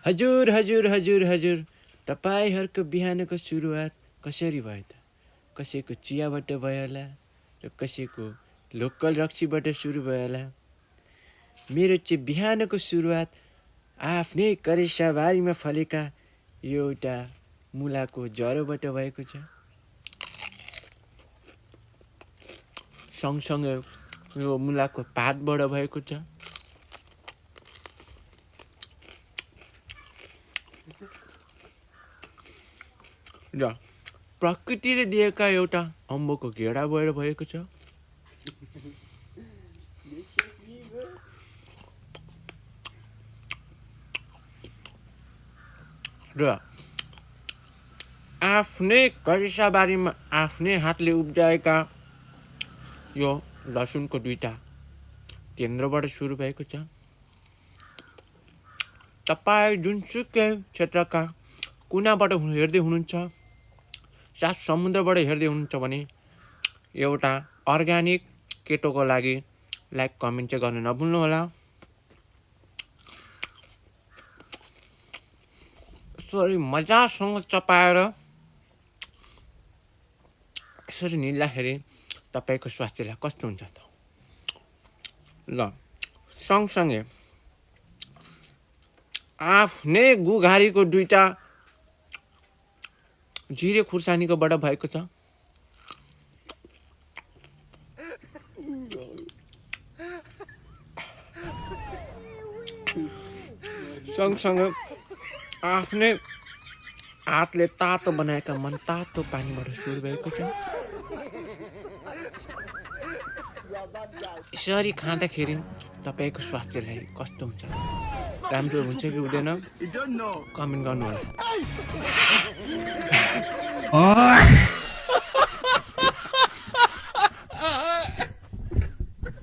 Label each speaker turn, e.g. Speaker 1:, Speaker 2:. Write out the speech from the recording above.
Speaker 1: हजुर हजुर हजुर हजुर तपाईहरुको बिहानको सुरुवात कसरी भयो त? कसैको चियाबाट भयो होला र कसैको लोकल रक्सीबाट सुरु भयो होला। मेरो चाहिँ बिहानको सुरुवात आफ्नै करेसाबारीमा फलेका एउटा मुलाको जरोबाट भएको छ। सँगसँगै यो मुलाको पातबाट भएको छ। र प्रकृतिले दिएका एउटा अम्बोको गेडाबाट भएको छ। र आफ्नै करेसाबारीमा आफ्नै हातले उब्जाएका यो लसुनको दुईटा केन्द्रबाट सुरु भएको छ। तपाईँ जुनसुकै क्षेत्रका कुनाबाट हेर्दै हुनुहुन्छ, सात समुद्रबाट हेर्दै हुनुहुन्छ भने एउटा अर्ग्यानिक केटोको लागि लाइक कमेन्ट चाहिँ गर्न नभुल्नु होला। यसरी मजासँग चपाएर यसरी निल्दाखेरि तपाईको स्वास्थ्यलाई कस्तो हुन्छ त? ल सँगसँगै आफ्नै गुघारीको दुईटा जिरे खुर्सानीकोबाट भएको छ। सँगसँगै आफ्नै हातले तातो बनाएका मनतातो पानीबाट सुरु भएको छ। यसरी खाँदाखेरि तपाईको स्वास्थ्यलाई कस्तो हुन्छ? राम्रो हुन्छ कि हुँदैन? कमेन्ट गर्नु होला।